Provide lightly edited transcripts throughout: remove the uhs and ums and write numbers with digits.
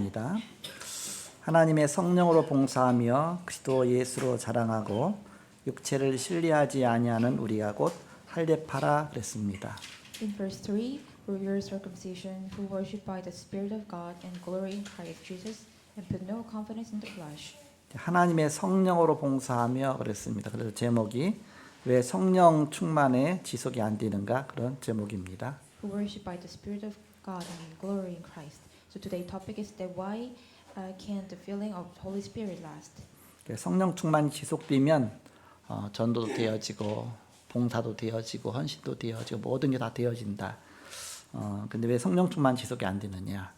기도하겠습니다. 하나님의 성령으로 봉사하며 그리스도 예수로 자랑하고 육체를 신뢰하지 아니하는 우리가 곧 할례파라 그랬습니다. In verse 3, for your circumcision, who worship by the Spirit of God and glory in Christ Jesus, and put no confidence in the flesh. 하나님의 성령으로 봉사하며 그랬습니다. 그래서 제목이 왜 성령 충만에 지속이 안 되는가 그런 제목입니다. Who worship by the Spirit of God and glory in Christ. So today's topic is that why can the feeling of Holy Spirit last? 성령 충만이 지속되면 전도도 되어지고 봉사도 되어지고 헌신도 되어지고 모든 게 다 되어진다. 근데 왜 성령 충만 지속이 안 되느냐?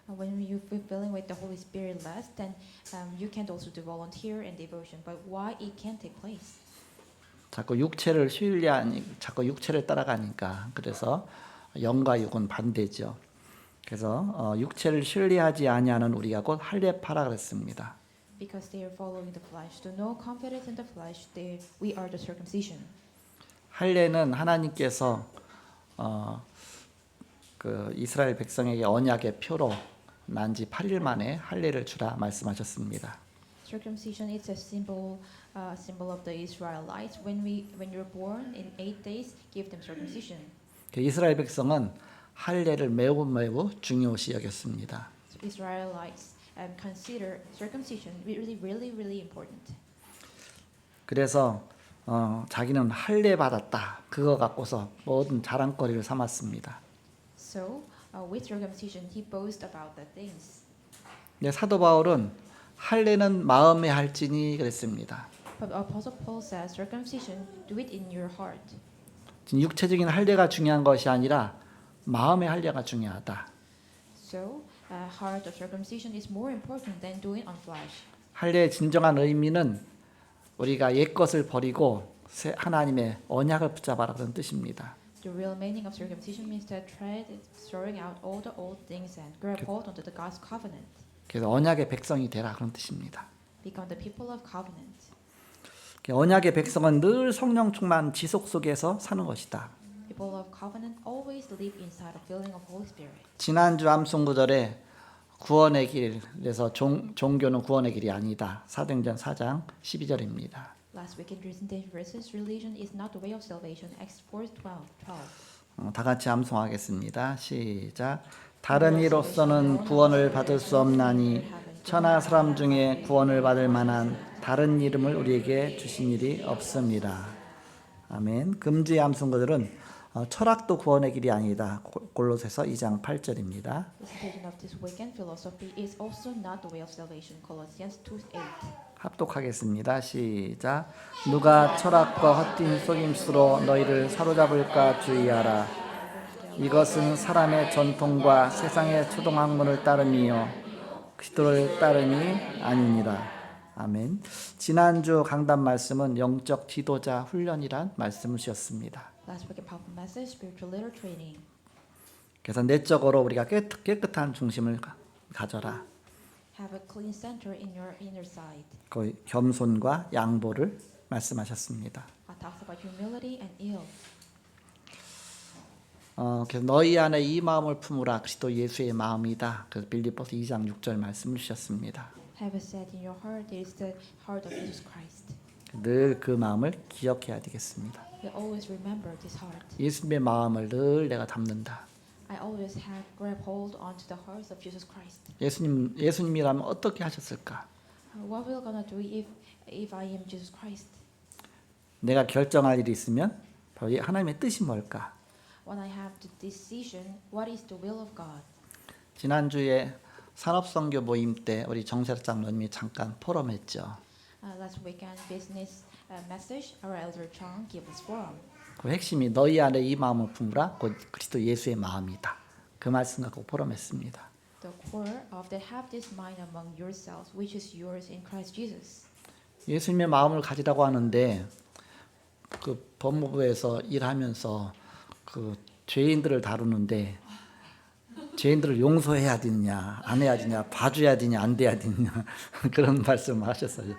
When you feel feeling with the Holy Spirit last, then you can't also do volunteer and devotion. But why it can't take place? 자꾸 육체를 신뢰하니, 자꾸 육체를 따라가니까 그래서 영과 육은 반대죠. 그래서 육체를 신뢰하지 아니하는 우리가 곧 할례파라 그랬습니다. Because they are following the flesh, so no confidence in the flesh. We are the circumcision. 할례는 하나님께서 그 이스라엘 백성에게 언약의 표로 난 지 8일 만에 할례를 주라 말씀하셨습니다. Circumcision is a symbol of the Israelites. When you're born in 8 days, give them circumcision. 이스라엘 백성은 할례를 매우 중요시 여겼습니다. So Israelites consider circumcision really important. 그래서 자기는 할례 받았다. 그거 갖고서 모든 자랑거리를 삼았습니다. So with circumcision, he boasts about the things. 네, 사도 바울은 할례는 마음에 할지니 그랬습니다. But Apostle Paul says, circumcision, do it in your heart. 육체적인 할례가 중요한 것이 아니라 마음의 할례가 중요하다. So heart of circumcision is more important than doing on flesh. 할례의 진정한 의미는 우리가 옛 것을 버리고 하나님의 언약을 붙잡아라 그런 뜻입니다. The real meaning of circumcision means that throwing out all the old things and grab hold onto the God's covenant. 그래서 언약의 백성이 되라 그런 뜻입니다. Become the people of covenant. 언약의 백성은 늘 성령 충만 지속 속에서 사는 것이다. People of covenant always live inside a feeling of Holy Spirit. 지난주 암송 구절에 구원의 길에서 종교는 구원의 길이 아니다. 사도행전 4장 12절입니다. Last week in recent verses, religion is not the way of salvation. Acts 4:12. 다 같이 암송하겠습니다. 시작. 다른 이로서는 구원을 받을 수 없나니 천하 사람 중에 구원을 받을 만한 다른 이름을 우리에게 주신 일이 없습니다. 아멘. 금주의 암송구들은 철학도 구원의 길이 아니다. 골로새서 2장 8절입니다. The citation of this weekend philosophy is also not the way of salvation. Colossians 2:8. 합독하겠습니다. 시작. 누가 철학과 헛된 속임수로 너희를 사로잡을까 주의하라. 이것은 사람의 전통과 세상의 초등학문을 따름이요 그리스도를 따름이 아니니라. 아멘. 지난주 강단 말씀은 영적 지도자 훈련이란 말씀을 주셨습니다. Last week in powerful message, spiritual leader training. 그래서 내적으로 우리가 깨끗한 중심을 가져라. Have a clean center in your inner side. 그 겸손과 양보를 말씀하셨습니다. Talks about humility and yield. 그래서 너희 안에 이 마음을 품으라. 그리스도 예수의 마음이다. 그래서 빌립보서 2장 6절 말씀을 주셨습니다. Have it set in your heart. It is the heart of Jesus Christ. 늘 그 마음을 기억해야 되겠습니다. We always remember this heart. 예수님의 마음을 늘 내가 담는다. I always have grab hold onto the heart of Jesus Christ. 예수님이라면 어떻게 하셨을까? What we're gonna do if I am Jesus Christ? 내가 결정할 일이 있으면 바로 하나님의 뜻이 뭘까? When I have the decision, what is the will of God? 지난주에 산업선교 모임 때 우리 정세라 장로님이 잠깐 포럼했죠. Last weekend business message, our elder Chong gave us forum. 그 핵심이 너희 안에 이 마음을 품으라. 곧 그리스도 예수의 마음이다. 그 말씀 갖고 포럼했습니다. The core of that have this mind among yourselves, which is yours in Christ Jesus. 예수님의 마음을 가지라고 하는데 그 법무부에서 일하면서 그 죄인들을 다루는데 죄인들을 용서해야 되느냐 안 해야 되냐 봐줘야 되냐 안 돼야 되냐 그런 말씀을 하셨어요.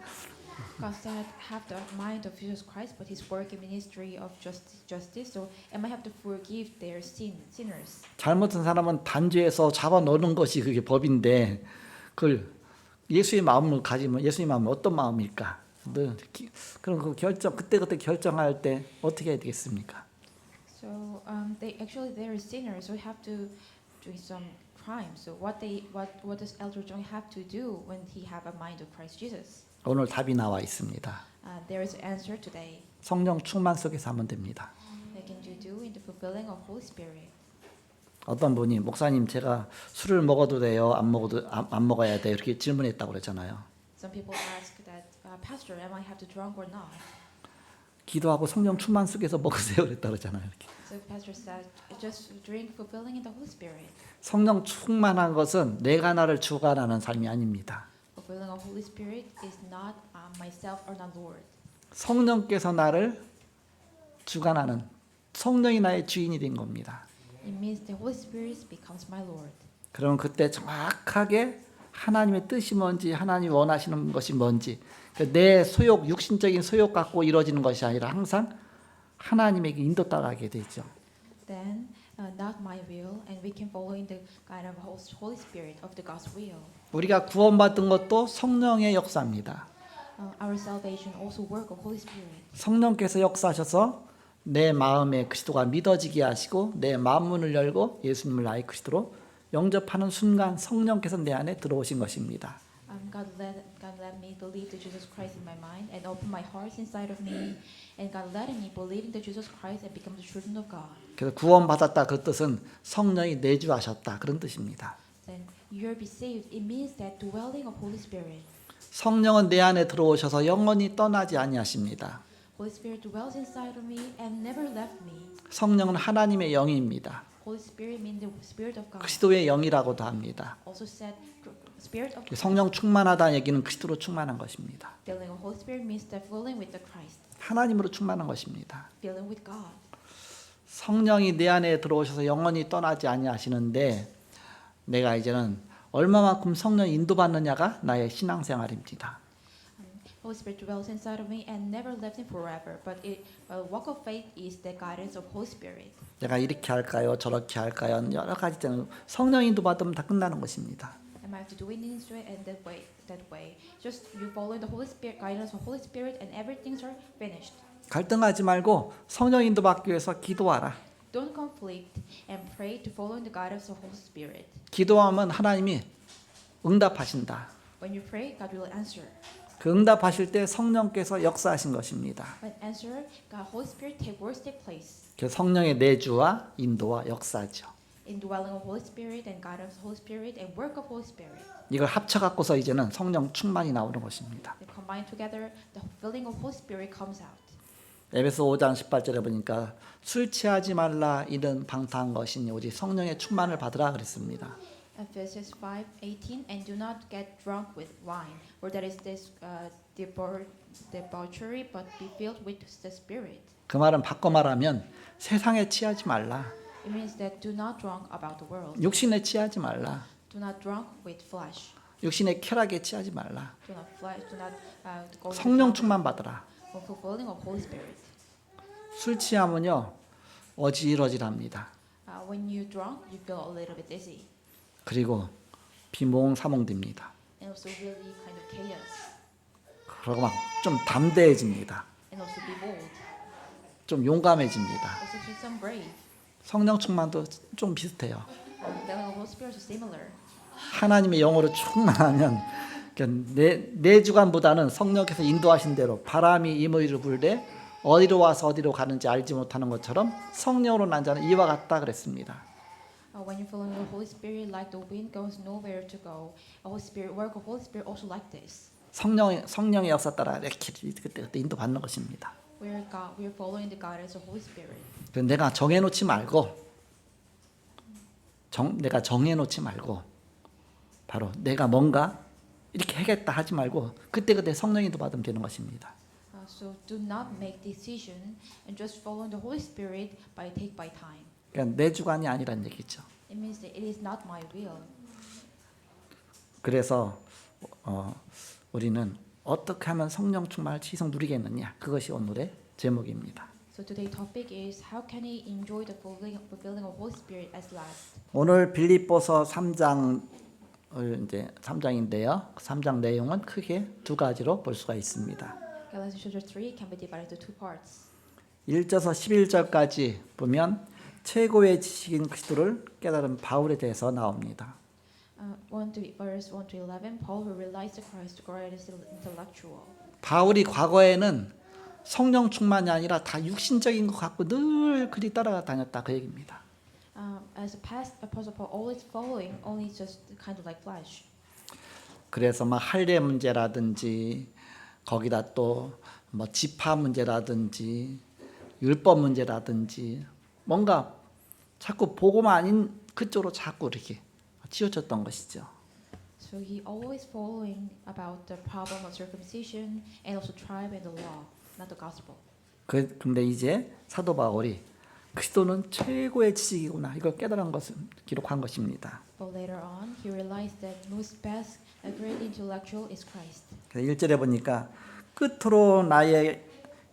God said, have the mind of Jesus Christ, but His work in ministry of justice. So, am I have to forgive their sinners? 잘못한 사람은 단죄해서 잡아놓는 것이 그게 법인데 그걸 예수의 마음을 가지면 예수의 마음은 어떤 마음일까? 그럼 그 결정 그때 결정할 때 어떻게 해야 되겠습니까? So, they are sinners. So, we have to do some crime. So, what does Elder Jong have to do when he have a mind of Christ Jesus? 오늘 답이 나와 있습니다. There is an answer today. 성령 충만 속에서 하면 됩니다. They can do in the fulfilling of Holy Spirit. 어떤 분이 목사님 제가 술을 먹어도 돼요? 안 먹어야 돼요? 이렇게 질문했다고 그랬잖아요. Some people ask that, Pastor, am I have to drink or not? 기도하고 성령 충만 속에서 먹으세요 그랬다고 그러잖아요. 이렇게. So Pastor said, just drink fulfilling in the Holy Spirit. 성령 충만한 것은 내가 나를 주관하는 삶이 아닙니다. Fulfilling of Holy Spirit is not myself or not Lord. 성령께서 나를 주관하는 성령이 나의 주인이 된 겁니다. It means the Holy Spirit becomes my Lord. 그러면 그때 정확하게 하나님의 뜻이 뭔지 하나님이 원하시는 것이 뭔지 내 소욕 육신적인 소욕 갖고 이루어지는 것이 아니라 항상 하나님에게 인도 따라가게 되죠. Then not my will, and we can follow in the kind of Holy Spirit of the God's will. 우리가 구원받은 것도 성령의 역사입니다. Our salvation also work of Holy Spirit. 성령께서 역사하셔서 내 마음에 그리스도가 믿어지게 하시고 내 마음문을 열고 예수님을 나의 그리스도로 영접하는 순간 성령께서 내 안에 들어오신 것입니다. God let me believe that Jesus Christ in my mind and open my heart inside of me, and God let me believe in the Jesus Christ and become the children of God. 그래서 구원받았다 그 뜻은 성령이 내주하셨다 그런 뜻입니다. Then you are be saved. It means that dwelling of Holy Spirit. 성령은 내 안에 들어오셔서 영원히 떠나지 아니하십니다. Holy Spirit dwells inside of me and never left me. 성령은 하나님의 영입니다. Holy Spirit means the Spirit of God. 그리스도의 영이라고도 합니다. Also said Spirit of 성령 충만하다는 얘기는 그리스도로 충만한 것입니다. filling of Holy Spirit means that filling with the Christ, 하나님으로 충만한 것입니다. filling with God. 성령이 내 안에 들어오셔서 영원히 떠나지 아니하시는데 내가 이제는 얼마만큼 성령 인도받느냐가 나의 신앙생활입니다. Holy Spirit dwells inside of me and never left me forever. But walk of faith is the guidance of Holy Spirit. 내가 이렇게 할까요? 저렇게 할까요? 여러 가지 때는 성령 인도받으면 다 끝나는 것입니다. Am I have to do it in this way and that way? Just you follow the Holy Spirit guidance of Holy Spirit and everything's are finished. 갈등하지 말고 성령 인도받기 위해서 기도하라. Don't conflict and pray to follow the guidance of Holy Spirit. 기도하면 하나님이 응답하신다. When you pray, God will answer. 그 응답하실 때 성령께서 역사하신 것입니다. When answer, God, Holy Spirit take place. 그 성령의 내주와 인도와 역사죠. Indwelling of Holy Spirit and guidance of Holy Spirit and work of Holy Spirit. 이걸 합쳐 갖고서 이제는 성령 충만이 나오는 것입니다. They combine together, the filling of Holy Spirit comes out. 에베소 5장 18절에 보니까 술 취하지 말라 이는 방탕한 것이니 오직 성령의 충만을 받으라 그랬습니다. Ephesians 5:18 and do not get drunk with wine, for that is this debauchery, but be filled with the Spirit. 그 말은 바꿔 말하면 세상에 취하지 말라. It means that do not drunk about the world. 육신에 취하지 말라. Do not drunk with flesh. 육신의 쾌락에 취하지 말라. Do not go with 성령 충만 받으라. for fulfilling of Holy Spirit. 술 취하면요 어지러지랍니다. When you drunk, you feel a little bit dizzy 그리고 비몽사몽됩니다. and also really kind of chaos 그러고 막 좀 담대해집니다. and also be bold. 좀 용감해집니다. Also feel some brave. 성령 충만도 좀 비슷해요. Feeling of Holy Spirit is similar. 하나님의 영으로 충만하면 내 주관보다는 성령께서 인도하신 대로 바람이 이모이를 불되 어디로 와서 어디로 가는지 알지 못하는 것처럼 성령으로 난 자는 이와 같다 그랬습니다. When you follow the Holy Spirit, like the wind goes nowhere to go, Holy Spirit work of Holy Spirit also like this. 성령의 역사 따라 이렇게 그때 인도받는 것입니다. We are following the guidance of Holy Spirit. 내가 정해놓지 말고 내가 정해놓지 말고 바로 내가 뭔가 이렇게 하겠다 하지 말고 그때 성령 인도받으면 되는 것입니다. So do not make decision and just follow the Holy Spirit take by time. 그러니까 내 주관이 아니란 얘기죠. It means that it is not my will. 그래서 우리는 어떻게 하면 성령 충만을 지속 누리겠느냐? 그것이 오늘의 제목입니다. So today topic is how can he enjoy the fulfilling of Holy Spirit as last. 오늘 빌립보서 3장 이제 3장인데요. 3장 내용은 크게 두 가지로 볼 수가 있습니다. Galatians chapter 3 can be divided into two parts. 1절에서 11절까지 보면 최고의 지식인 그리스도를 깨달은 바울에 대해서 나옵니다. verse 1 to 11, Paul who realized the Christ, greatest intellectual. 바울이 과거에는 성령 충만이 아니라 다 육신적인 것 같고 늘 그리 따라다녔다 그 얘기입니다. As a past apostle Paul, always following only just kind of like flesh. 그래서 막 할례 문제라든지 거기다 또 뭐 지파 문제라든지 율법 문제라든지 뭔가 자꾸 복음 아닌 그쪽으로 자꾸 이렇게 치우쳤던 것이죠. So he always following about the problem of circumcision and also tribe and the law, not the gospel. 근데 이제 사도 바울이 그리스도는 최고의 지식이구나 이걸 깨달은 것을 기록한 것입니다. But later on, he realized that most best, a great intellectual is Christ. 그래서 1절에 보니까 끝으로 나의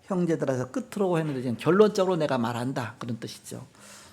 형제들아서 끝으로 했는데 지금 결론적으로 내가 말한다 그런 뜻이죠.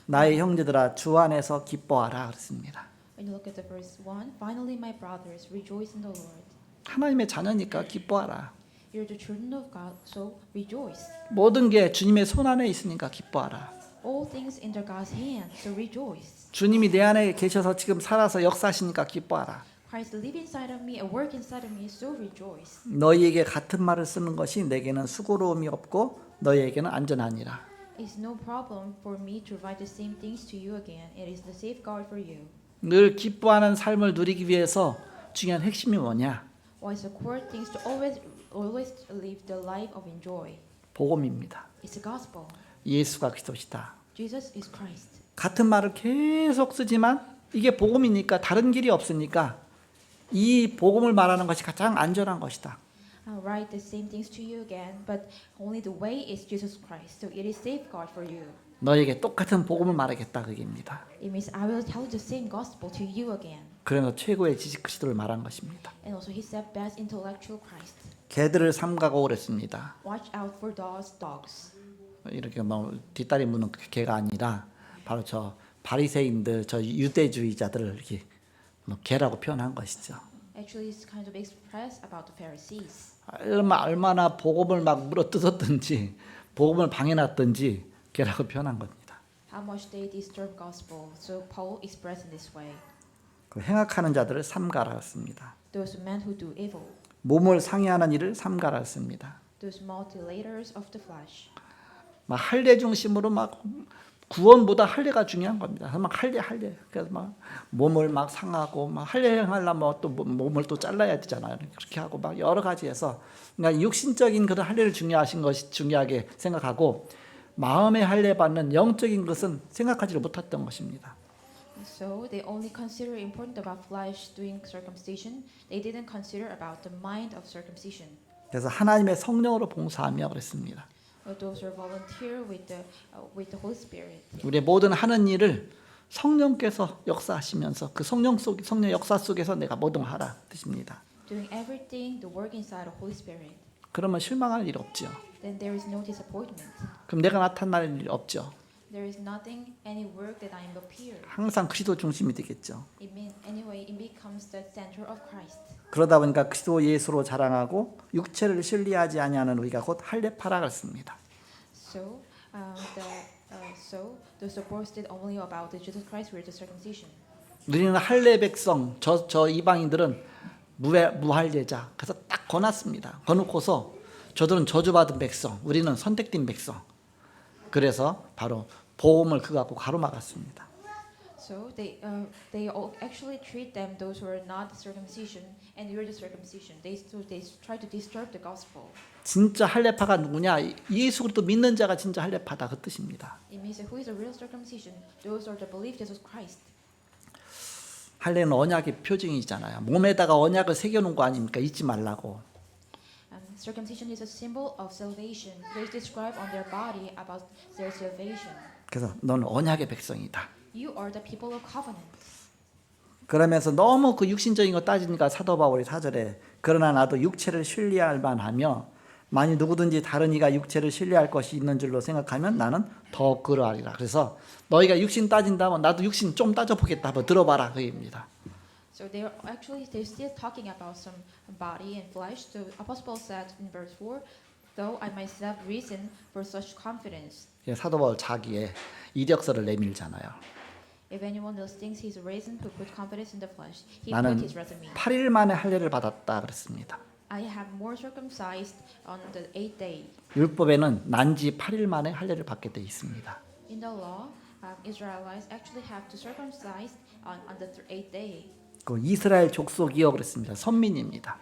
나의 형제들아 주 안에서 기뻐하라 그랬습니다. When you look at the verse 1, finally my brothers, rejoice in the Lord. 하나님의 자녀니까 기뻐하라. You're the children of God, so rejoice. 모든 게 주님의 손 안에 있으니까 기뻐하라. All things in God's hand, so rejoice. 주님이 내 안에 계셔서 지금 살아서 역사하시니까 기뻐하라. Christ live inside of me, and work inside of me, so rejoice. 너희에게 같은 말을 쓰는 것이 내게는 수고로움이 없고 너희에게는 안전하니라. It's no problem for me to write the same things to you again. It is the safeguard for you. 늘 기뻐하는 삶을 누리기 위해서 중요한 핵심이 뭐냐? What is the core things to always live the life of enjoy? 복음입니다. It's the gospel. 예수가 그리스도시다. Jesus is Christ. 같은 말을 계속 쓰지만 이게 복음이니까 다른 길이 없으니까 이 복음을 말하는 것이 가장 안전한 것이다. I'll write the same things to you again, but only the way is Jesus Christ. So it is safeguard for you. 너에게 똑같은 복음을 말하겠다 그 얘기입니다. It means I will tell the same gospel to you again. 그래서 최고의 지식 그리스도를 말한 것입니다. And also he said best intellectual Christ. 개들을 삼가고 그랬습니다. Watch out for those dogs. 이렇게 뭐 뒷다리 무는 개가 아니라 바로 저 바리새인들 저 유대주의자들을 이렇게 뭐 개라고 표현한 것이죠. Actually, it's kind of expressed about the Pharisees. 얼마나 복음을 막 물어뜯었든지 복음을 방해놨든지 개라고 표현한 겁니다. How much they disturb gospel. So Paul expressed in this way. 그 행악하는 자들을 삼가라 했습니다. Those men who do evil. 몸을 상해하는 일을 삼가라 했습니다. Those mutilators of the flesh. 막 할례 중심으로 막 구원보다 할례가 중요한 겁니다. 막 할례 그래서 막 몸을 막 상하고 막 할례 하려면 또 몸을 또 잘라야 되잖아요. 그렇게 하고 막 여러 가지 해서 그러니까 육신적인 그런 할례를 중요하신 것이 중요하게 생각하고 마음의 할례 받는 영적인 것은 생각하지를 못했던 것입니다. So they only consider important about flesh doing circumcision. They didn't consider about the mind of circumcision. 그래서 하나님의 성령으로 봉사하며 그랬습니다. But those who volunteer with the Holy Spirit. 우리의 모든 하는 일을 성령께서 역사하시면서 그 성령 역사 속에서 내가 모든 걸 하라 뜻입니다. Doing everything, the work inside of Holy Spirit. 그러면 실망할 일 없죠. Then there is no disappointment. 그럼 내가 나타날 일 없죠. There is nothing, any work that I am appear. 항상 그리스도 중심이 되겠죠. It means anyway, it becomes the center of Christ. 그러다 보니까 그리스도 예수로 자랑하고 육체를 신뢰하지 아니하는 우리가 곧 할례파라 그랬습니다. So those who boasted only about the Jesus Christ were the circumcision. 우리는 할례 백성, 저 이방인들은 무할례자. 그래서 딱 거놨습니다. 거놓고서 저들은 저주받은 백성, 우리는 선택된 백성. 그래서 바로 복음을 그거 갖고 가로막았습니다. So they all actually treat them those who are not the circumcision and you're the circumcision. They try to disturb the gospel. 진짜 할례파가 누구냐? 예수 그리스도 믿는 자가 진짜 할례파다 그 뜻입니다. It means that who is a real circumcision? Those are the believe Jesus Christ. 할례는 언약의 표징이잖아요. 몸에다가 언약을 새겨놓은 거 아닙니까? 잊지 말라고. Circumcision is a symbol of salvation. They describe on their body about their salvation. 그래서 너는 언약의 백성이다. You are the people of covenant. 그러면서 너무 그 육신적인 거 따지니까 사도 바울이 4절에 그러나 나도 육체를 신뢰할 만하며 만일 누구든지 다른 이가 육체를 신뢰할 것이 있는 줄로 생각하면 나는 더 그러하리라. 그래서 너희가 육신 따진다면 나도 육신 좀 따져보겠다. 한번 들어봐라. 그 얘기입니다. So they're still talking about some body and flesh. So Apostle Paul said in verse 4, though I myself reason for such confidence. 사도 바울 자기의 이력서를 내밀잖아요. If anyone else thinks he's risen who put confidence in the flesh, he put 나는 his resume. 8일 만에 할례를 받았다 그랬습니다. I have more circumcised on the 8th day. 율법에는 난지 8일 만에 할례를 받게 돼 있습니다. In the law, Israelites actually have to circumcise on the 8th day. 그 이스라엘 족속이요 그랬습니다. 선민입니다.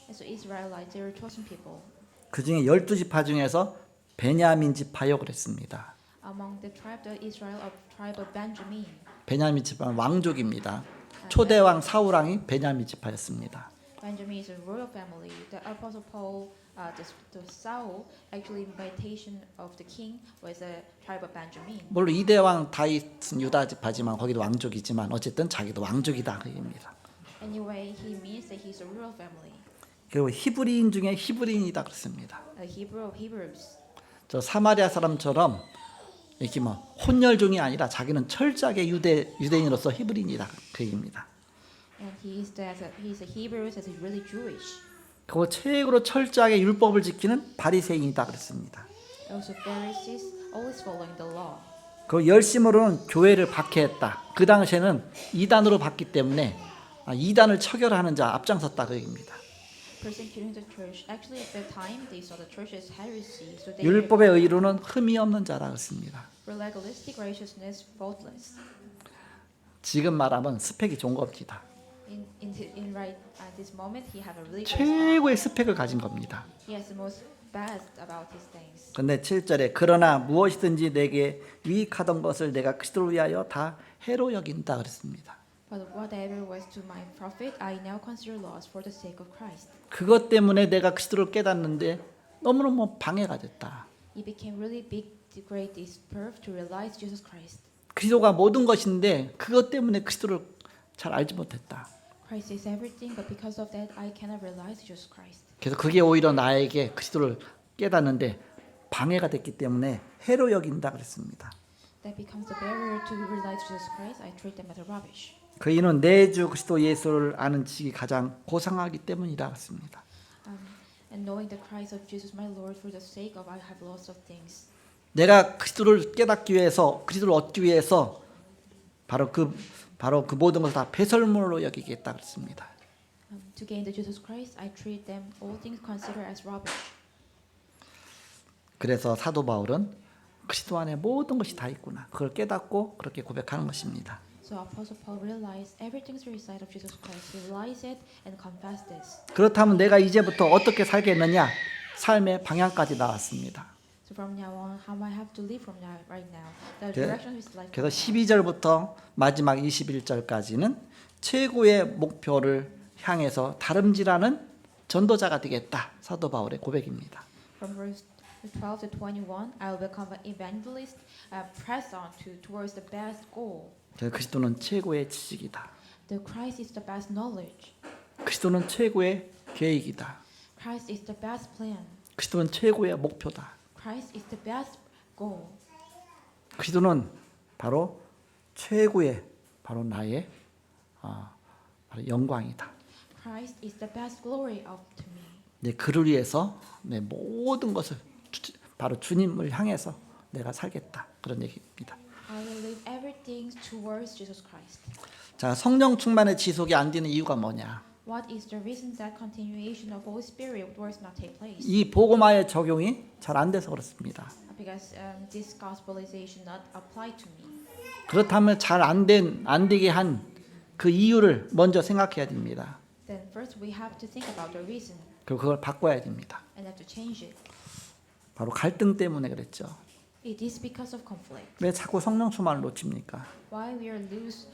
And so Israelites, they were chosen people. 그 중에 12지파 중에서 베냐민 지파요 그랬습니다. Among the tribe of Benjamin. 베냐민 지파는 왕족입니다. 초대왕 사울왕이 베냐민 지파였습니다. Benjamin is a royal family. The Apostle Paul, the Saul, actually invitation of the king was a tribe of Benjamin. 물론 이대왕 다윗은 유다 지파지만 거기도 왕족이지만 어쨌든 자기도 왕족이다 그 얘기입니다. Anyway, he means that he's a royal family. 그리고 히브리인 중에 히브리인이다 그랬습니다. A Hebrew of Hebrews. 저 사마리아 사람처럼 이렇게 뭐 혼혈종이 아니라 자기는 철저하게 유대인으로서 히브리인이다 그 얘기입니다. And he's a Hebrew, as he's really Jewish. 그리고 최고로 철저하게 율법을 지키는 바리새인이다 그랬습니다. Also Pharisees, always following the law. 그 열심으로는 교회를 박해했다. 그 당시에는 이단으로 봤기 때문에 이단을 처결하는 자 앞장섰다 그 얘기입니다. Persecuting the church. Actually, at that time, they saw the church as heresy. So they 율법의 의로는 흠이 없는 자라 그랬습니다. were legalistic righteousness, faultless. 지금 말하면 스펙이 좋은 겁니다. In right at this moment, he had a really good 최고의 스펙을 가진 겁니다. He has the most best about his things. 근데 7절에 그러나 무엇이든지 내게 유익하던 것을 내가 그리스도를 위하여 다 해로 여긴다 그랬습니다. But whatever was to my profit, I now consider loss for the sake of Christ. 그것 때문에 내가 그리스도를 깨닫는데 너무너무 방해가 됐다. It became really big, great disproof to realize Jesus Christ. 그리스도가 모든 것인데 그것 때문에 그리스도를 잘 알지 못했다. Christ is everything, but because of that, I cannot realize Jesus Christ. 그래서 그게 오히려 나에게 그리스도를 깨닫는데 방해가 됐기 때문에 해로 여긴다 그랬습니다. That becomes the barrier to realize Jesus Christ. I treat them as a rubbish. 그 이유는 내 주 그리스도 예수를 아는 지식이 가장 고상하기 때문이라 했습니다. And knowing the Christ of Jesus, my Lord, for the sake of I have lots of things. 내가 그리스도를 깨닫기 위해서 그리스도를 얻기 위해서 바로 그 모든 것을 다 배설물로 여기겠다 그랬습니다. To gain the Jesus Christ, I treat them all things considered as rubbish. 그래서 사도 바울은 그리스도 안에 모든 것이 다 있구나. 그걸 깨닫고 그렇게 고백하는 것입니다. So Apostle Paul realized everything's inside of Jesus Christ. He realized it and confessed this. 그렇다면 내가 이제부터 어떻게 살겠느냐? 삶의 방향까지 나왔습니다. So from now on, how I have to live from now, right now, the direction of his life. 그래서 12절부터 마지막 21절까지는 최고의 목표를 향해서 다름질하는 전도자가 되겠다. 사도 바울의 고백입니다. From verse 12 to 21, I will become an evangelist, press on towards the best goal. 그리스도는 최고의 지식이다. The Christ is the best knowledge. 그리스도는 최고의 계획이다. Christ is the best plan. 그리스도는 최고의 목표다. Christ is the best goal. 그리스도는 바로 최고의 바로 나의 바로 영광이다. Christ is the best glory of to me. 내 그를 위해서 내 모든 것을 바로 주님을 향해서 내가 살겠다. 그런 얘기입니다. I will live everything towards Jesus Christ. 자, 성령 충만의 지속이 안 되는 이유가 뭐냐? What is the reason that continuation of Holy Spirit works not take place? 이 복음화의 적용이 잘 안 돼서 그렇습니다. Because this gospelization not applied to me. 그렇다면 잘 안 되게 한 그 이유를 먼저 생각해야 됩니다. Then first we have to think about the reason 그리고 그걸 바꿔야 됩니다. and have to change it. 바로 갈등 때문에 그랬죠. It is because of conflict. 왜 자꾸 성령 충만을 놓칩니까? Why we are loose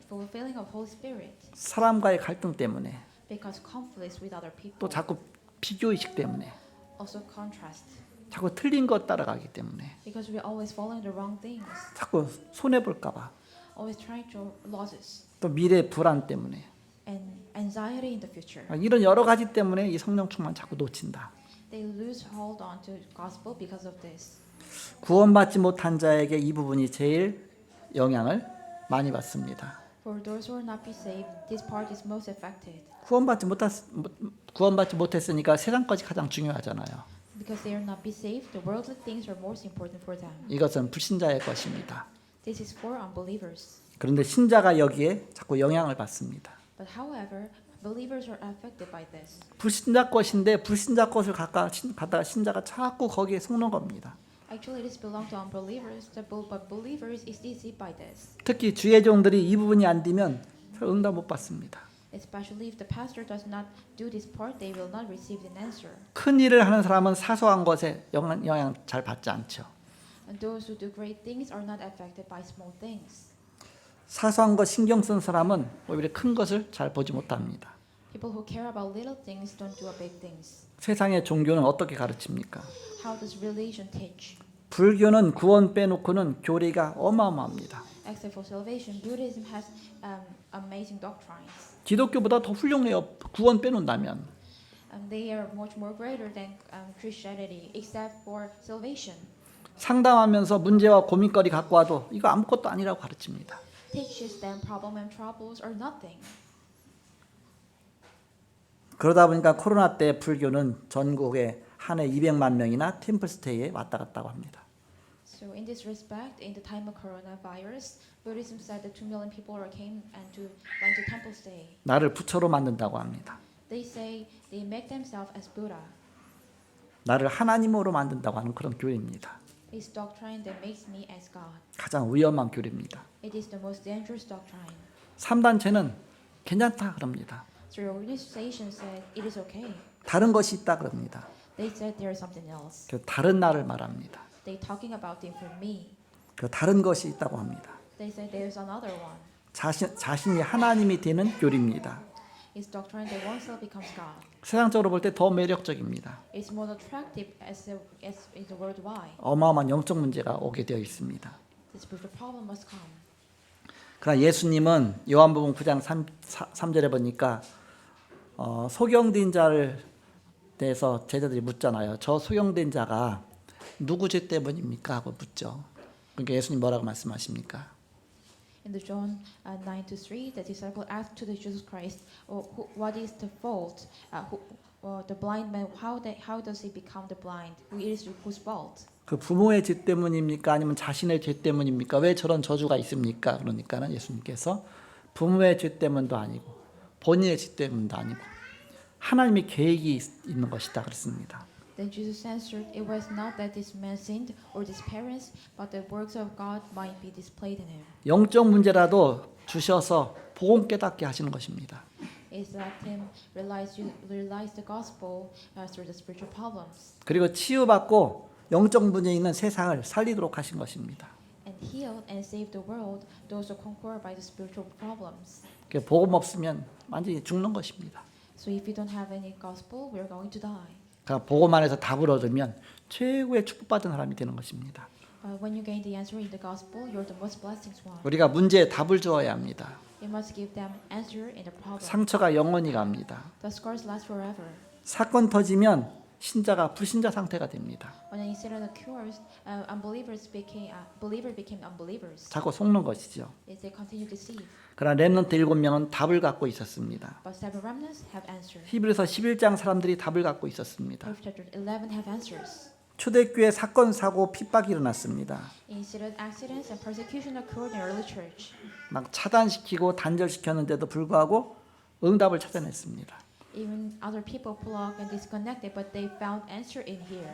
fulfilling of Holy Spirit? 사람과의 갈등 때문에, Because conflicts with other people. 또 자꾸 비교의식 때문에, Also contrast. 자꾸 틀린 것 따라가기 때문에, Because we are always following the wrong things. 자꾸 손해 볼까 봐. always trying to losses 또 미래 불안 때문에 and anxiety in the future. 이런 여러 가지 때문에 이 성령 충만 자꾸 놓친다. They lose hold on to gospel because of this. 구원받지 못한 자에게 이 부분이 제일 영향을 많이 받습니다. For those who are not be saved, this part is most affected 구원받지 못했으니까 세상 것이 가장 중요하잖아요. because they are not be saved. The worldly things are most important for them. 이것은 불신자의 것입니다. This is for unbelievers. 그런데 신자가 여기에 자꾸 영향을 받습니다. But however, believers are affected by this. 불신자 것인데 불신자 것을 갖다가 신자가 자꾸 거기에 속는 겁니다. Actually, this belongs to unbelievers, but believers is deceived by this. 특히 주의 종들이 이 부분이 안 되면 응답 못 받습니다. Especially if the pastor does not do this part, they will not receive an answer. 큰 일을 하는 사람은 사소한 것에 영향 잘 받지 않죠. And those who do great things are not affected by small things. 사소한 것 신경 쓴 사람은 오히려 큰 것을 잘 보지 못합니다. People who care about little things don't do big things. 세상의 종교는 어떻게 가르칩니까? How does religion teach? 불교는 구원 빼놓고는 교리가 어마어마합니다. Except for salvation, Buddhism has amazing doctrines. 기독교보다 더 훌륭해요. 구원 빼놓는다면. They are much more greater than Christianity, except for salvation. 상담하면서 문제와 고민거리 갖고 와도 이거 아무것도 아니라고 가르칩니다. Teaches them problem and troubles are nothing. 그러다 보니까 코로나 때 불교는 전국에 한 해 200만 명이나 템플스테이에 왔다 갔다고 합니다. So in this respect, in the time of coronavirus, Buddhism said that 2 million people came and went to temple stay. 나를 부처로 만든다고 합니다. They say they make themselves as Buddha. 나를 하나님으로 만든다고 하는 그런 교리입니다. It's doctrine that makes me as God. 가장 위험한 교리입니다. It is the most dangerous doctrine. 3단체는 괜찮다 그럽니다. So your organization said it is okay. 다른 것이 있다 그럽니다. They said there is something else. 그 다른 나를 말합니다. They talking about different me. 그 다른 것이 있다고 합니다. They said there is another one. 자신이 하나님이 되는 교리입니다. It's doctrine that oneself becomes God. 세상적으로 볼 때 더 매력적입니다. It's more attractive as in the worldwide. 어마어마한 영적 문제가 오게 되어 있습니다. The spiritual problem must come. 그러나 예수님은 요한복음 9장 3절에 보니까 소경된 자를 대해서 제자들이 묻잖아요. 저 소경된 자가 누구 죄 때문입니까? 하고 묻죠. 그러니까 예수님 뭐라고 말씀하십니까? In the John 9:3, the disciple asked to the Jesus Christ, "What is the fault? The blind man, how does he become the blind? Who is whose fault?" 그 부모의 죄 때문입니까? 아니면 자신의 죄 때문입니까? 왜 저런 저주가 있습니까? 그러니까는 예수님께서 부모의 죄 때문도 아니고 본인의 죄 때문도 아니고 하나님의 계획이 있는 것이다 그랬습니다. Then Jesus answered, "It was not that this man sinned or his parents, but the works of God might be displayed in him." 영적 문제라도 주셔서 복음 깨닫게 하시는 것입니다. Is let him realize the gospel through the spiritual problems, 그리고 치유받고 영적 문제에 있는 세상을 살리도록 하신 것입니다. and heal and save the world, those who conquer by the spiritual problems. 복음 없으면 완전히 죽는 것입니다. So if you don't have any gospel, we are going to die. 그러니까 복음 안에서 답을 얻으면 최고의 축복받은 사람이 되는 것입니다. When you gain the answer in the gospel, you're the most blessings one. 우리가 문제에 답을 주어야 합니다. You must give them answer in the problem. 상처가 영원히 갑니다. The scars last forever. 사건 터지면 신자가 불신자 상태가 됩니다. When an incident occurs, believers became unbelievers. 자꾸 속는 것이죠. As they continue to deceive. 그러나 렘넌트 7명은 답을 갖고 있었습니다. But seven remnants have answers. 히브리서 11장 사람들이 답을 갖고 있었습니다. Hebrews chapter 11 have answers. 초대교회 사건 사고 핍박이 일어났습니다. Incident, accidents, and persecution occurred in early church. 막 차단시키고 단절시켰는데도 불구하고 응답을 찾아냈습니다. Even other people blocked and disconnected, but they found answer in here.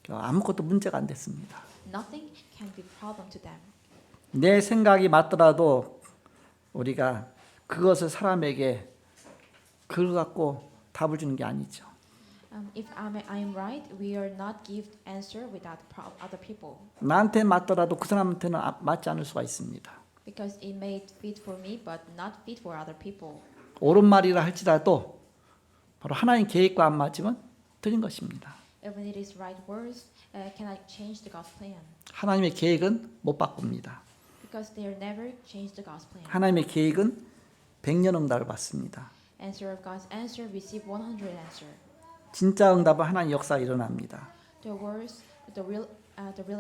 아무것도 문제가 안 됐습니다. Nothing can be problem to them. 내 생각이 맞더라도 우리가 그것을 사람에게 그걸 갖고 답을 주는 게 아니죠. If I'm right, we are not give answer without other people. 나한테 맞더라도 그 사람한테는 맞지 않을 수가 있습니다. Because it may fit for me, but not fit for other people. 옳은 말이라 할지라도 바로 하나님 계획과 안 맞으면 틀린 것입니다. Even it is right words, cannot change the God's plan. 하나님의 계획은 못 바꿉니다. Because they are never changed the God's plan. 하나님의 계획은 100년 응답을 받습니다. Answer of God's answer receive 100 answer. 진짜 응답은 하나님 역사가 일어납니다. The words, the real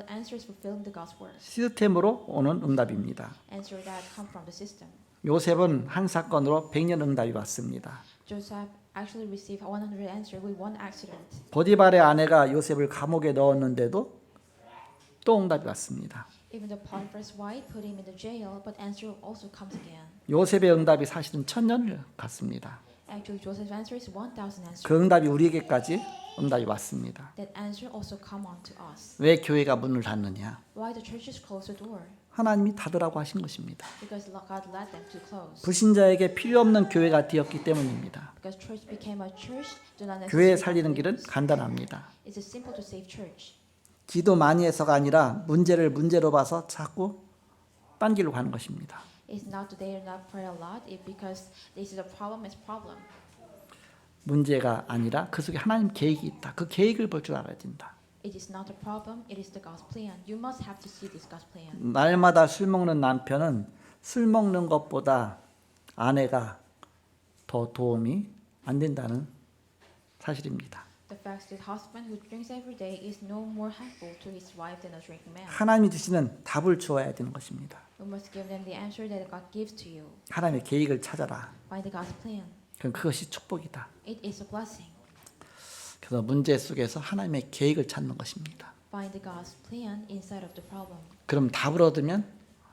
answers fulfilling the God's word. 시스템으로 오는 응답입니다. Answer that come from the system. 요셉은 한 사건으로 100년 응답이 왔습니다. Joseph actually received 100 answer with one accident. 보디발의 아내가 요셉을 감옥에 넣었는데도 또 응답이 왔습니다. Even the Potiphar's wife put him in the jail, but answer also comes again. 요셉의 응답이 사실은 1000년을 갔습니다. Actually, Joseph's answer is 1,000 answer. 그 응답이 우리에게까지 응답이 왔습니다. That answer also come on to us. 왜 교회가 문을 닫느냐? Why the churches close the door? 하나님이 닫으라고 하신 것입니다. Because God led them to close. 불신자에게 필요 없는 교회가 되었기 때문입니다. Because church became a church, do not 교회 necessarily. 살리는 길은 간단합니다. It's simple to save church. 기도 많이 해서가 아니라 문제를 문제로 봐서 자꾸 딴 길로 가는 것입니다. It's not they are not pray a lot. It's because this is a problem. It's problem. 문제가 아니라 그 속에 하나님 계획이 있다. 그 계획을 볼 줄 알아야 된다. It is not a problem. It is the God's plan. You must have to see this God's plan. 날마다 술 먹는 남편은 술 먹는 것보다 아내가 더 도움이 안 된다는 사실입니다. The fact that husband who drinks every day is no more helpful to his wife than a drinking man. 하나님이 주시는 답을 주어야 되는 것입니다. You must give them the answer that God gives to you. 하나님의 계획을 찾아라. Find the God's plan. 그럼 그것이 축복이다. It is a blessing. 그래서 문제 속에서 하나님의 계획을 찾는 것입니다. Find the God's plan inside of the problem. 그럼 답을 얻으면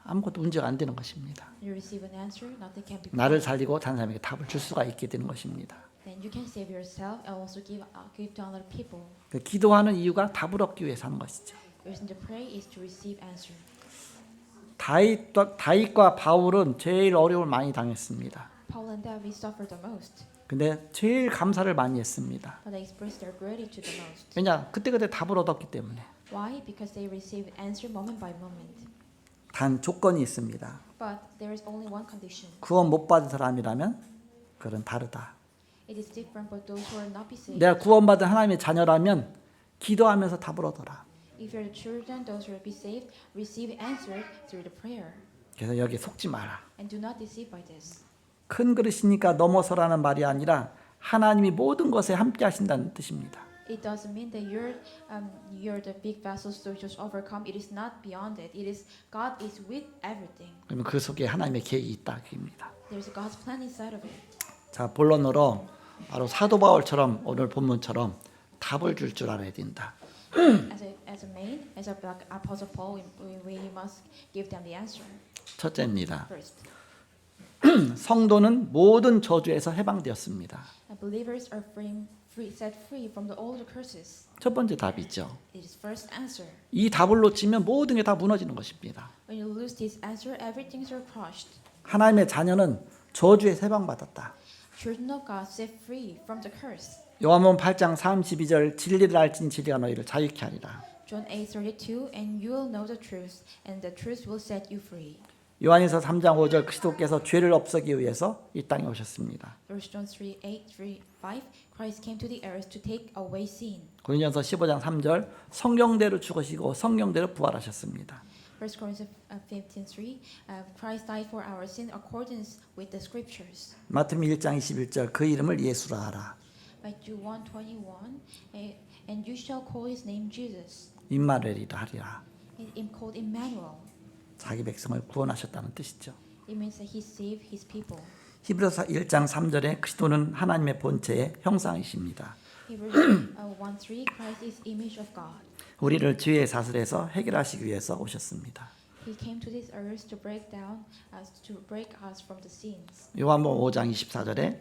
아무것도 문제가 안 되는 것입니다. You receive an answer, nothing can be. 나를 살리고 다른 사람에게 답을 줄 수가 있게 되는 것입니다. Then you can save yourself and also give to other people. 그 기도하는 이유가 답을 얻기 위해서 하는 것이죠. The reason to pray is to receive answer. 다윗과 바울은 제일 어려움을 많이 당했습니다. Paul and David suffered the most, 근데 제일 감사를 많이 했습니다. but they expressed their gratitude the most. 왜냐? 그때그때 답을 얻었기 때문에. Why? Because they received answer moment by moment. 단 조건이 있습니다. But there is only one condition. 구원 못 받은 사람이라면 그건 다르다. It is different for those who are not be saved. 내가 구원받은 하나님의 자녀라면 기도하면서 답을 얻어라. If you're the children, those who are be saved, receive answer through the prayer, 그래서 여기 속지 마라. and do not deceive by this. 큰 그릇이니까 넘어서라는 말이 아니라 하나님이 모든 것에 함께 하신다는 뜻입니다. It doesn't mean that you're the big vessels to just overcome. It is not beyond it. It is God is with everything. 그러면 그 속에 하나님의 계획이 있다 그입니다. There's a God's plan inside of it. 자, 본론으로 바로 사도 바울처럼 오늘 본문처럼 답을 줄 줄 알아야 된다. As like Apostle Paul, we must give them the answer 첫째입니다. first. 성도는 모든 저주에서 해방되었습니다. Believers are set free from all the curses. 첫 번째 답이죠. It is first answer. 이 답을 놓치면 모든 게 다 무너지는 것입니다. When you lose this answer, everything's are crushed. 하나님의 자녀는 저주에서 해방받았다. Children of God set free from the curse. 요한복음 8장 32절 진리를 알진 진리가 너희를 자유케 하리라. John 8:32, and you will know the truth, and the truth will set you free. 요한일서 3장 5절 그리스도께서 죄를 없애기 위해서 이 땅에 오셨습니다. First John 3:8-5, Christ came to the earth to take away sin. 고린도전서 15장 3절 성경대로 죽으시고 성경대로 부활하셨습니다. 1 Corinthians 15:3, Christ died for our sin accordance with the scriptures. 마태복음 1장 21절 그 이름을 예수라 하라. Matthew 1:21, and you shall call his name Jesus. 임마누엘이라 하리라. Him called Emmanuel. 자기 백성을 구원하셨다는 뜻이죠. It means that he saved his people. 히브리서 1장 3절에 그리스도는 하나님의 본체의 형상이십니다. Hebrews 1:3, Christ is image of God. 우리를 죄의 사슬에서 해결하시기 위해서 오셨습니다. He came to this earth to break us from the sins. 요한복음 5장 24절에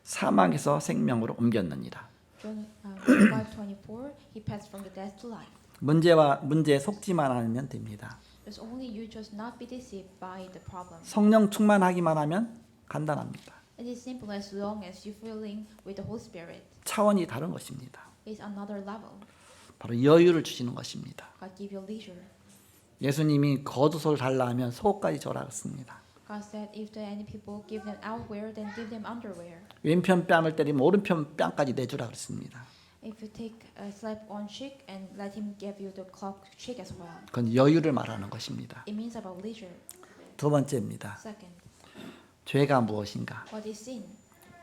사망에서 생명으로 옮겼느니라. John 5:24, he passed from the death to life. 문제에 속지만 않으면 됩니다. There's only you just not be deceived by the problem. 성령 충만하기만 하면 간단합니다. It is simple as long as you filling with the Holy Spirit. 차원이 다른 것입니다. It's another level. 바로 여유를 주시는 것입니다. God give you leisure. 예수님이 겉옷을 달라 하면 속옷까지 줘라 했습니다. God said, if the any people give them outwear, then give them underwear. 왼편 뺨을 때리면 오른편 뺨까지 내주라 그랬습니다. If you take a slap on cheek and let him give you the clock cheek as well. 그건 여유를 말하는 것입니다. It means about leisure. 두 번째입니다. Second, 죄가 무엇인가? what is sin?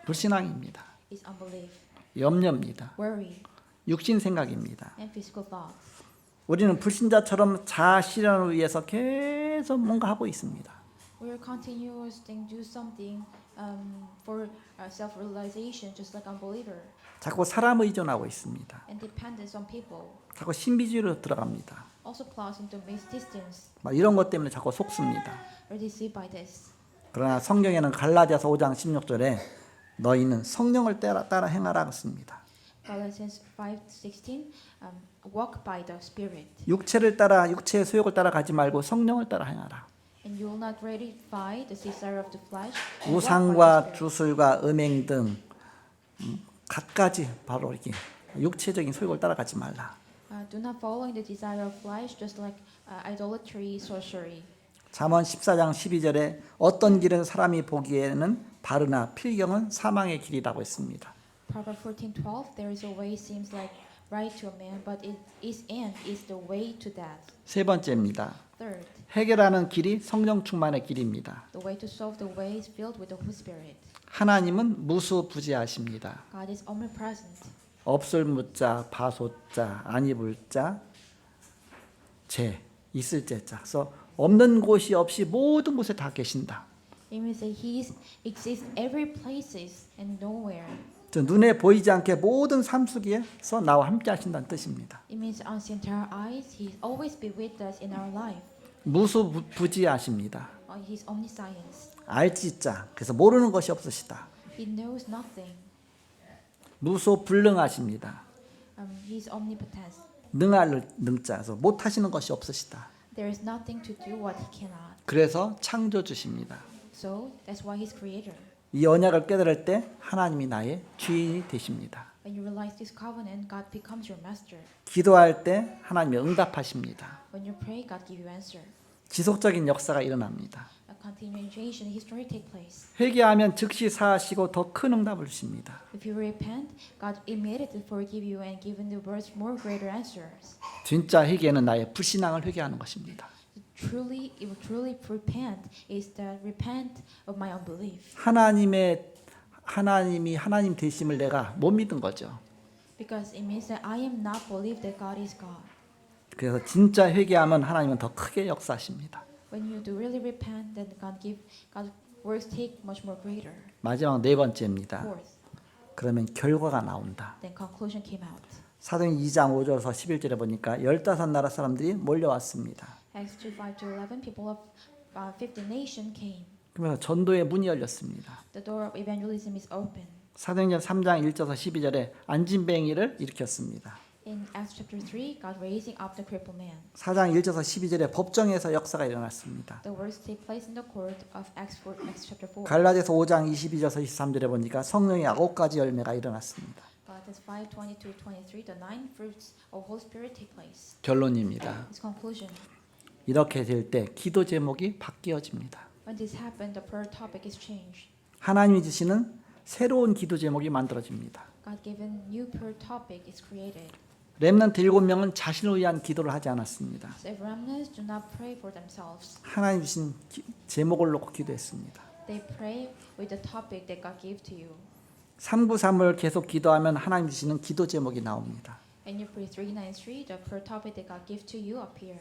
불신앙입니다. Is unbelief, 염려입니다. worry, 육신 생각입니다. and physical thoughts. 우리는 불신자처럼 자아 실현을 위해서 계속 뭔가 하고 있습니다. We are continuously do something for self-realization, just like unbeliever, 자꾸 사람 의존하고 있습니다. and dependence on people. 자꾸 신비주의로 들어갑니다. Also plots into distance, 막 이런 것 때문에 자꾸 속습니다. or deceived by this. 그러나 성경에는 갈라디아서 5장 16절에 너희는 성령을 따라 행하라 했습니다. Galatians 5:16, walk by the Spirit, 육체를 따라 육체의 소욕을 따라가지 말고 성령을 따라 행하라. and you will not gratify the desire of the flesh. and walk by the 우상과 Spirit. 주술과 음행 등 갖가지 바로 이렇게 육체적인 소욕을 따라가지 말라. Do not follow the desire of flesh, just like idolatry, sorcery. 잠언 14장 12절에 어떤 길은 사람이 보기에는 바르나 필경은 사망의 길이라고 했습니다. Proverbs 14:12, there is a way seems like right to a man, but its end is the way to death. 세 번째입니다. Third, 해결하는 길이 성령 충만의 길입니다. the way to solve the way is filled with the Holy Spirit. 하나님은 무수부지하십니다. God is omnipresent. 없을 무자, 바소자, 아니불자, 재, 있을 재자. 그래서 없는 곳이 없이 모든 곳에 다 계신다. It means that He exists every places and nowhere. 저 눈에 보이지 않게 모든 삶 속에서 나와 함께 하신다는 뜻입니다. It means unseen to our eyes, He always be with us in our life. 무수부지하십니다. He's omniscience. 알지자. 그래서 모르는 것이 없으시다. He knows nothing. 무소불능하십니다. He's omnipotent. 능할 능자. 그래서 못하시는 것이 없으시다. There is nothing to do what He cannot. 그래서 창조주십니다. So that's why He's creator. 이 언약을 깨달을 때 하나님이 나의 주인이 되십니다. When you realize this covenant, God becomes your master. 기도할 때 하나님이 응답하십니다. When you pray, God give you answer. 지속적인 역사가 일어납니다. A continuation history take place. 회개하면 즉시 사하시고 더 큰 응답을 주십니다. If you repent, God immediately forgive you and give in the words more greater answers. 진짜 회개는 나의 불신앙을 회개하는 것입니다. Truly, if you truly repent, is that repent of my unbelief. 하나님이 하나님 되심을 내가 못 믿은 거죠. Because it means that I am not believe that God is God. 그래서 진짜 회개하면 하나님은 더 크게 역사하십니다. When you do really repent, then God works take much more greater. 마지막 네 번째입니다. Fourth, 그러면 결과가 나온다. then conclusion came out. 사도행 2장 5절에서 11절에 보니까 15나라 사람들이 몰려왔습니다. Acts 2:5-11, people of 50 nation came. 그러면서 전도의 문이 열렸습니다. The door of evangelism is open. 사도행전 3장 1절에서 12절에 안진뱅이를 일으켰습니다. In Acts chapter 3, God raising up the crippled man. 4장 1절에서 12절에 법정에서 역사가 일어났습니다. The works take place in the court of Acts chapter 4. 갈라디아서 5장 22절에서 23절에 보니까 성령의 9가지 열매가 일어났습니다. Galatians 5:22-23, the 9 fruits of Holy Spirit take place. 결론입니다. Its conclusion. 이렇게 될 때 기도 제목이 바뀌어집니다. When this happened, the prayer topic is changed. 하나님이 주시는 새로운 기도 제목이 만들어집니다. God given new prayer topic is created. 렘넌트 7명은 자신을 위한 기도를 하지 않았습니다. So remnants do not pray for themselves. 하나님 주신 제목을 놓고 기도했습니다. They pray with the topic that God gave to you. 393을 계속 기도하면 하나님 주시는 기도 제목이 나옵니다. And you pray 393, the prayer topic that God gave to you appear.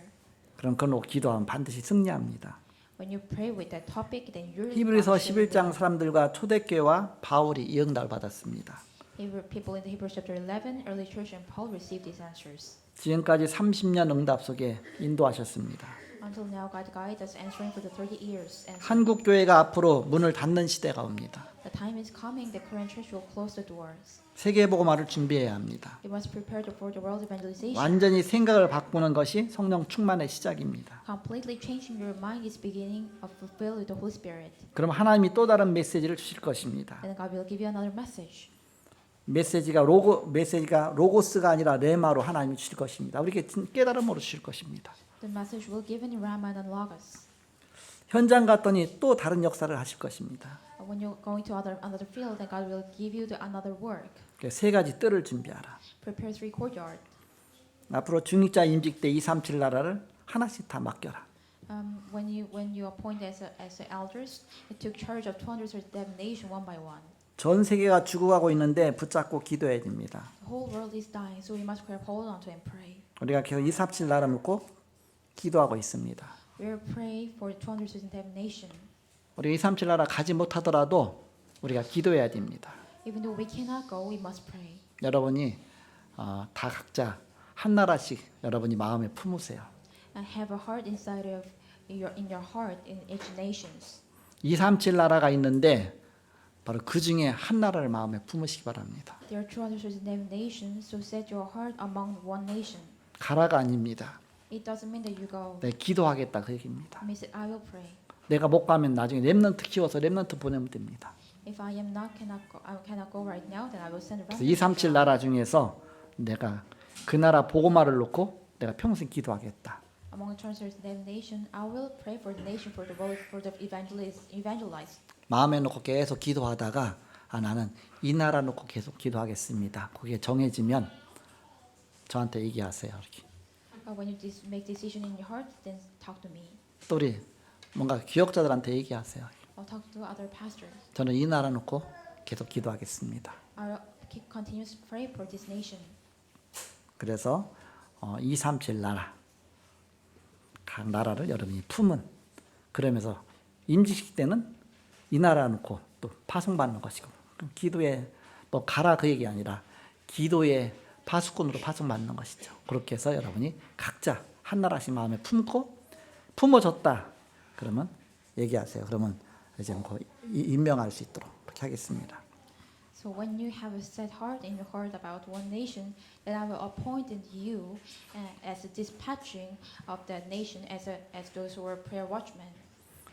그럼 그걸 놓고 기도하면 반드시 승리합니다. When you pray with that topic, then you're 히브리서 11장 사람들과 초대교회와 바울이 이 응답을 받았습니다. People in the Hebrews chapter 11, early church and Paul received these answers. 지금까지 30년 응답 속에 인도하셨습니다. Until now, God guides us answering for the 30 years. And 한국 교회가 앞으로 문을 닫는 시대가 옵니다. the time is coming, the current church will close the doors. 세계 복음화를 준비해야 합니다. It must prepare for the world evangelization. 완전히 생각을 바꾸는 것이 성령 충만의 시작입니다. Completely changing your mind is beginning of fulfill with the Holy Spirit. 그럼 하나님이 또 다른 메시지를 주실 것입니다. And God will give you another message. 메시지가 로고스가 아니라 레마로 하나님이 주실 것입니다. 우리에게 깨달음으로 주실 것입니다. The message will give in Rama and Logos. 현장 갔더니 또 다른 역사를 하실 것입니다. When you're going to another field, then God will give you another work. 세 가지 뜰을 준비하라. Prepare 3 courtyard. 앞으로 중직자 임직 때 237 나라를 하나씩 다 맡겨라. When you appoint as elders, you took charge of 237 nations one by one. 전 세계가 죽어가고 있는데 붙잡고 기도해야 됩니다. The whole world is dying, so we must grab hold onto and pray. 우리가 계속 237 나라 놓고 기도하고 있습니다. We are praying for 237 nations. 우리 237 나라 가지 못하더라도 우리가 기도해야 됩니다. Even though we cannot go, we must pray. 여러분이 다 각자 한 나라씩 여러분이 마음에 품으세요. And have a heart inside of in your heart in each nations. 237 나라가 있는데 바로 그 중에 한 나라를 마음에 품으시기 바랍니다. There are 237 nations, so set your heart among one nation. 가라가 아닙니다. It doesn't mean that you go. 네, 기도하겠다 그 얘기입니다. It means that I will pray. 내가 못 가면 나중에 렘넌트 키워서 렘넌트 보내면 됩니다. If I am not I cannot go right now, then I will send a 그래서 remnant. 237 나라 중에서 내가 그 나라 보고말을 놓고 내가 평생 기도하겠다. Among the 237 nations, I will pray for the nation, for the world, for the evangelists. 마음에 놓고 계속 기도하다가 나는 이 나라 놓고 계속 기도하겠습니다. 그게 정해지면 저한테 얘기하세요. 이렇게. When you make decision in your heart, then talk to me. 또 우리 뭔가 기억자들한테 얘기하세요. Or talk to other pastors. 저는 이 나라 놓고 계속 기도하겠습니다. I will keep continuous pray for this nation. 그래서 237 나라 각 나라를 여러분이 품은 그러면서 임직식 때는 이 나라 놓고 또 파송받는 것이고 기도에 뭐 가라 그 얘기 아니라 기도의 파수꾼으로 파송받는 것이죠. 그렇게 해서 여러분이 각자 한 나라씩 마음에 품고 품어졌다 그러면 얘기하세요. 그러면 이제 뭐 임명할 수 있도록 그렇게 하겠습니다. So when you have a set heart in your heart about one nation, then I will appoint you as a dispatching of that nation as those who are prayer watchmen.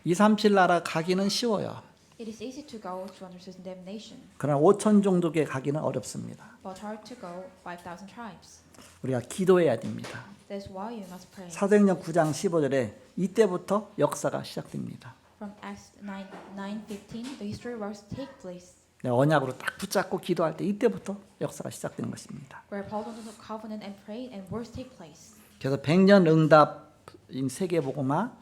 237 나라 가기는 쉬워요. It is easy to go to understand nation, 그러나 5천 종족에 가기는 어렵습니다. but hard to go 5,000 tribes. 우리가 기도해야 됩니다. That's why you must pray. 사도행전 9장 15절에 이때부터 역사가 시작됩니다. From Acts 9:15, the history works take place. 언약으로 딱 붙잡고 기도할 때 이때부터 역사가 시작되는 것입니다. Where Paul onto the covenant and prayed, and works take place. 그래서 100년 응답인 세계복음화,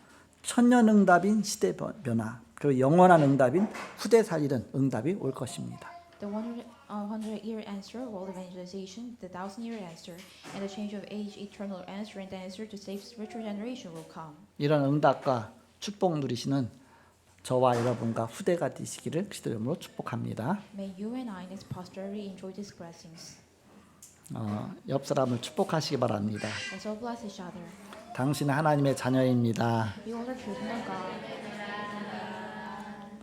천년 응답인 시대 변화, 그리고 영원한 응답인 후대 살리는 응답이 올 것입니다. The 100-year answer, world evangelization, the 1,000-year answer, and the change of age, eternal answer, and the answer to save spiritual generation will come. 이런 응답과 축복 누리시는 저와 여러분과 후대가 되시기를 그리스도 이름으로 축복합니다. May you and I, as posterity, enjoy these blessings. 옆 사람을 축복하시기 바랍니다. Let's all bless each other. 당신은 하나님의 자녀입니다. We all are children of God.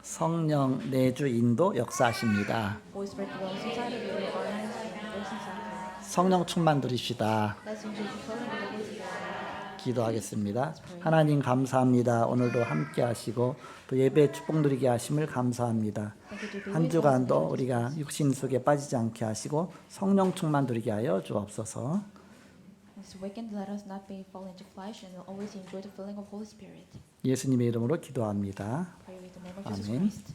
성령 내주 인도 역사하십니다. Holy Spirit dwells inside of you, and ordinance works inside of you. 성령 충만 누리시다. Let's enjoy the children of the Holy Spirit. 기도하겠습니다. 하나님 감사합니다. 오늘도 함께 하시고 또 예배 축복 누리게 하심을 감사합니다. 한 주간도 우리가 육신 속에 빠지지 않게 하시고 성령 충만 누리게 하여 주옵소서. This weekend, let us not be fall into flesh, and always enjoy the filling of Holy Spirit. 예수님의 이름으로 기도합니다. Pray with the name of Jesus 아멘. Christ.